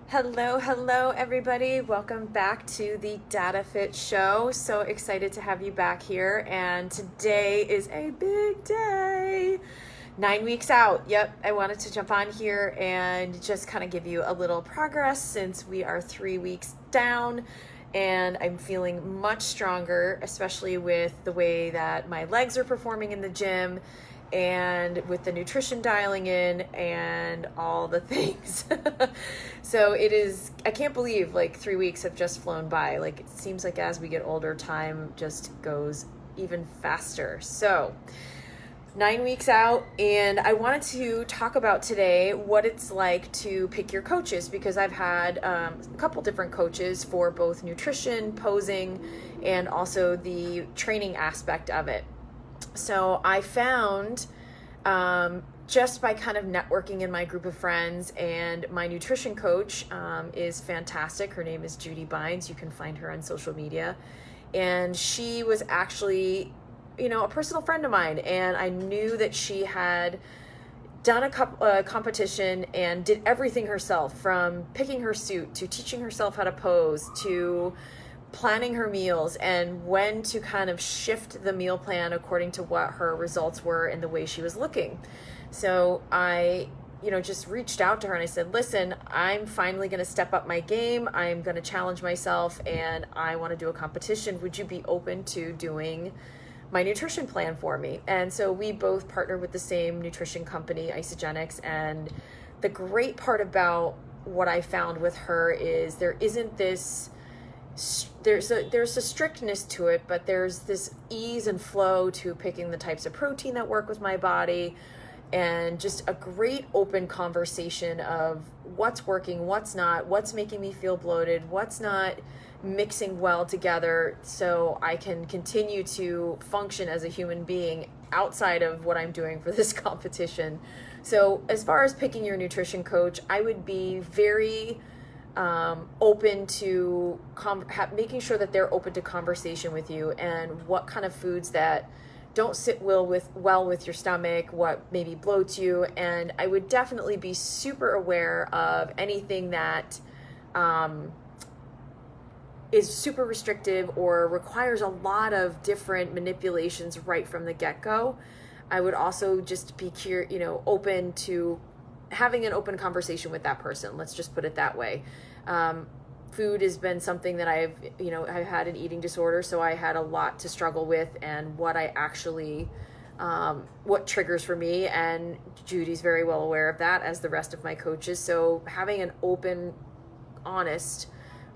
Hello, everybody. Welcome back to the Data Fit Show. So excited to have you back here. And today is a big day. 9 weeks out. Yep, I wanted to jump on here and just kind of give you a little progress since we are 3 weeks down. And I'm feeling much stronger, especially with the way that my legs are performing in the gym and with the nutrition dialing in and all the things. So I can't believe like 3 weeks have just flown by. Like it seems like as we get older, time just goes even faster. So 9 weeks out, and I wanted to talk about today what it's like to pick your coaches, because I've had a couple different coaches for both nutrition, posing, and also the training aspect of it. So I found just by kind of networking in my group of friends, and my nutrition coach is fantastic. Her name is Judy Bines. You can find her on social media. And she was actually, a personal friend of mine. And I knew that she had done a competition and did everything herself, from picking her suit to teaching herself how to pose to planning her meals and when to kind of shift the meal plan according to what her results were and the way she was looking. So I, just reached out to her and I said, listen, I'm finally going to step up my game. I'm going to challenge myself and I want to do a competition. Would you be open to doing my nutrition plan for me? And so we both partnered with the same nutrition company, Isogenix. And the great part about what I found with her is there's a strictness to it, but there's this ease and flow to picking the types of protein that work with my body, and just a great open conversation of what's working, what's not, what's making me feel bloated, what's not mixing well together, so I can continue to function as a human being outside of what I'm doing for this competition. So as far as picking your nutrition coach, I would be very open to making sure that they're open to conversation with you, and what kind of foods that don't sit well with your stomach, what maybe bloats you. And I would definitely be super aware of anything that is super restrictive or requires a lot of different manipulations right from the get-go. I would also just be open to having an open conversation with that person. Let's just put it that way. Food has been something that I've had an eating disorder, so I had a lot to struggle with, and what I actually, what triggers for me, and Judy's very well aware of that, as the rest of my coaches. So having an open, honest,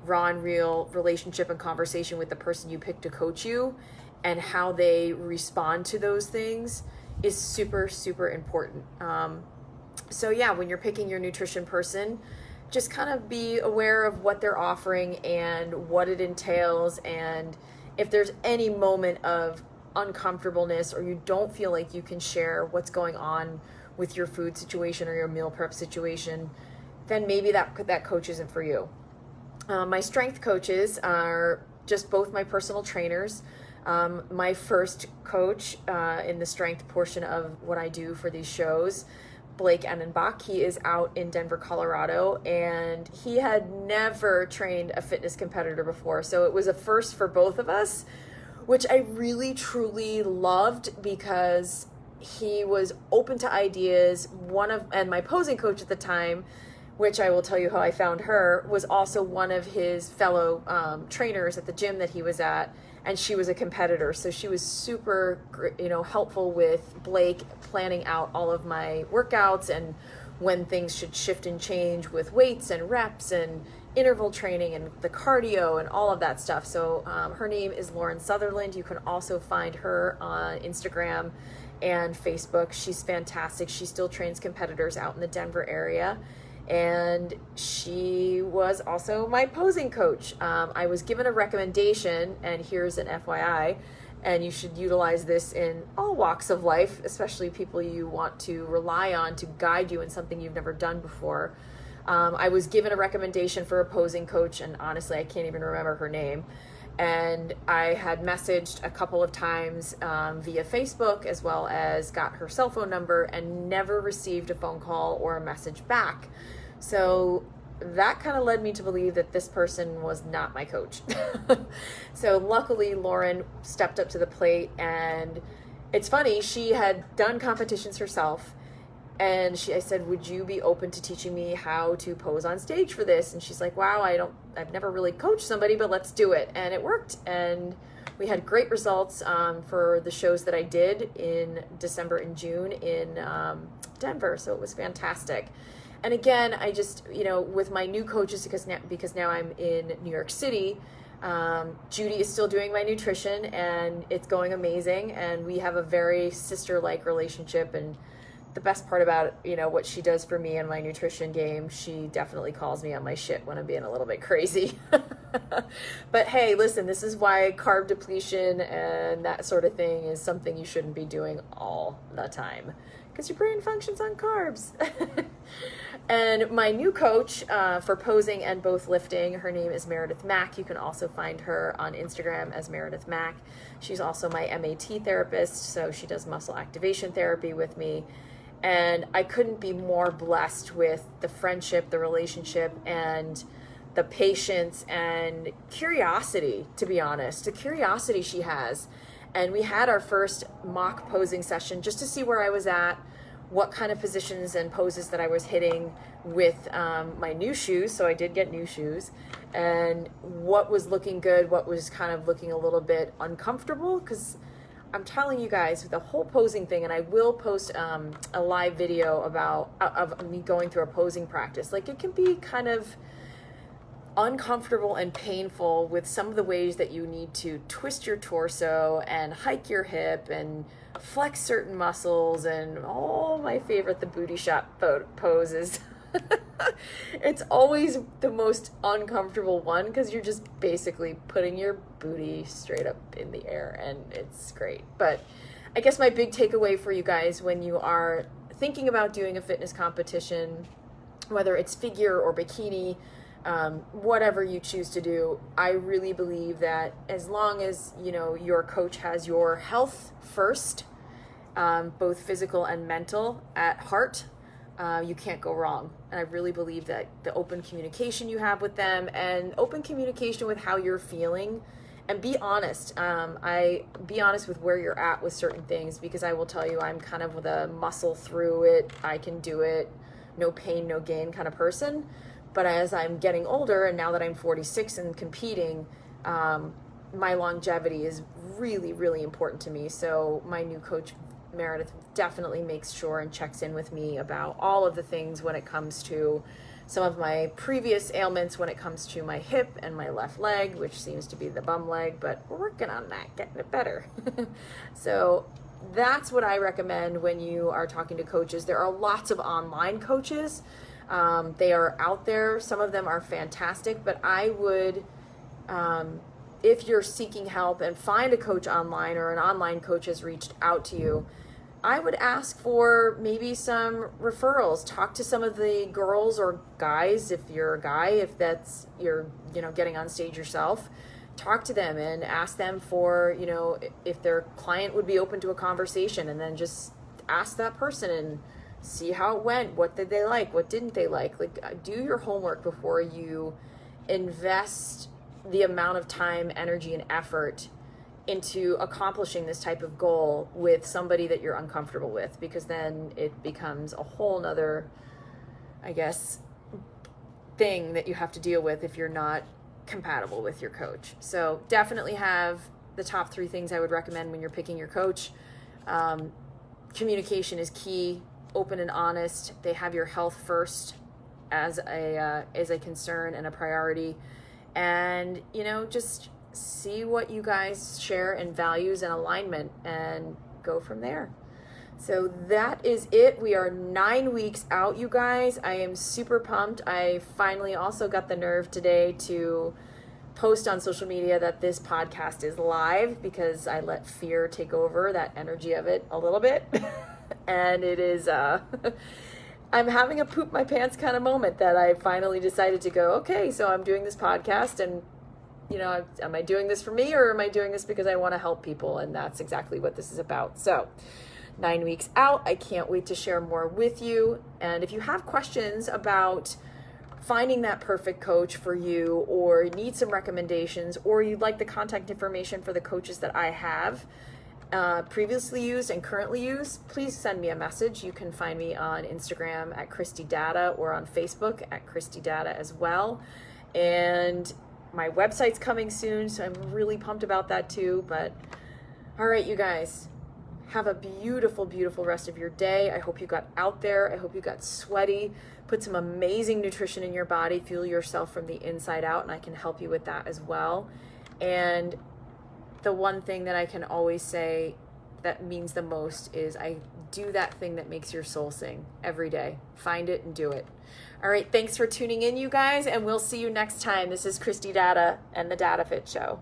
raw and real relationship and conversation with the person you pick to coach you, and how they respond to those things, is super, super important. So yeah, when you're picking your nutrition person, just kind of be aware of what they're offering and what it entails. And if there's any moment of uncomfortableness, or you don't feel like you can share what's going on with your food situation or your meal prep situation, then maybe that coach isn't for you. My strength coaches are just both my personal trainers. My first coach in the strength portion of what I do for these shows, Blake Enenbach, he is out in Denver, Colorado, and he had never trained a fitness competitor before. So it was a first for both of us, which I really, truly loved, because he was open to ideas. And my posing coach at the time, which I will tell you how I found her, was also one of his fellow trainers at the gym that he was at, and she was a competitor. So she was super, helpful with Blake planning out all of my workouts and when things should shift and change with weights and reps and interval training and the cardio and all of that stuff. So her name is Lauren Sutherland. You can also find her on Instagram and Facebook. She's fantastic. She still trains competitors out in the Denver area. And she was also my posing coach. I was given a recommendation, and here's an FYI, and you should utilize this in all walks of life, especially people you want to rely on to guide you in something you've never done before. I was given a recommendation for a posing coach, and honestly, I can't even remember her name. And I had messaged a couple of times via Facebook, as well as got her cell phone number, and never received a phone call or a message back. So that kind of led me to believe that this person was not my coach. So luckily, Lauren stepped up to the plate, and it's funny, she had done competitions herself, and I said, would you be open to teaching me how to pose on stage for this? And she's like, wow, I've never really coached somebody, but let's do it. And it worked. And we had great results for the shows that I did in December and June in Denver. So it was fantastic. And again, I just, with my new coaches, because now I'm in New York City, Judy is still doing my nutrition, and it's going amazing. And we have a very sister-like relationship. And the best part about, what she does for me in my nutrition game, she definitely calls me on my shit when I'm being a little bit crazy. But hey, listen, this is why carb depletion and that sort of thing is something you shouldn't be doing all the time, because your brain functions on carbs. And my new coach for posing and both lifting, her name is Meredith Mack. You can also find her on Instagram as Meredith Mack. She's also my MAT therapist, so she does muscle activation therapy with me. And I couldn't be more blessed with the friendship, the relationship, and the patience and curiosity, to be honest, the curiosity she has. And we had our first mock posing session just to see where I was at, what kind of positions and poses that I was hitting with my new shoes. So I did get new shoes, and what was looking good, what was kind of looking a little bit uncomfortable, because I'm telling you guys, the whole posing thing, and I will post a live video of me going through a posing practice. Like, it can be kind of uncomfortable and painful with some of the ways that you need to twist your torso and hike your hip and flex certain muscles, and my favorite, the booty shot poses. It's always the most uncomfortable one, because you're just basically putting your booty straight up in the air, and it's great. But I guess my big takeaway for you guys when you are thinking about doing a fitness competition, whether it's figure or bikini, whatever you choose to do, I really believe that as long as your coach has your health first, both physical and mental at heart, you can't go wrong. And I really believe that the open communication you have with them, and open communication with how you're feeling, and be honest. Be honest with where you're at with certain things, because I will tell you, I'm kind of the muscle through it, I can do it, no pain, no gain kind of person. But as I'm getting older, and now that I'm 46 and competing, my longevity is really, really important to me. So my new coach, Meredith, definitely makes sure and checks in with me about all of the things when it comes to some of my previous ailments, when it comes to my hip and my left leg, which seems to be the bum leg, but we're working on that, getting it better. So that's what I recommend when you are talking to coaches. There are lots of online coaches. They are out there. Some of them are fantastic, but I would, if you're seeking help and find a coach online, or an online coach has reached out to you, I would ask for maybe some referrals. Talk to some of the girls or guys, if you're a guy, if that's, you're getting on stage yourself, talk to them and ask them for, if their client would be open to a conversation, and then just ask that person and see how it went. What did they like? What didn't they like? Like, do your homework before you invest the amount of time, energy, and effort into accomplishing this type of goal with somebody that you're uncomfortable with, because then it becomes a whole nother, I guess, thing that you have to deal with if you're not compatible with your coach. So definitely have the top 3 things I would recommend when you're picking your coach. Communication is key. Open and honest. They have your health first as a concern and a priority, and just see what you guys share in values and alignment, and go from there. So that is it. We are 9 weeks out, you guys. I am super pumped. I finally also got the nerve today to post on social media that this podcast is live, because I let fear take over that energy of it a little bit. And it is, I'm having a poop my pants kind of moment, that I finally decided to go, okay, so I'm doing this podcast, and am I doing this for me, or am I doing this because I want to help people? And that's exactly what this is about. So 9 weeks out, I can't wait to share more with you. And if you have questions about finding that perfect coach for you, or need some recommendations, or you'd like the contact information for the coaches that I have previously used and currently use, please send me a message. You can find me on Instagram at Christy Data, or on Facebook at Christy Data as well. And my website's coming soon, so I'm really pumped about that too. But all right, you guys, have a beautiful, beautiful rest of your day. I hope you got out there. I hope you got sweaty. Put some amazing nutrition in your body. Fuel yourself from the inside out, and I can help you with that as well. And the one thing that I can always say that means the most is I do that thing that makes your soul sing every day. Find it and do it. All right, thanks for tuning in, you guys, and we'll see you next time. This is Christy Data and the Data Fit Show.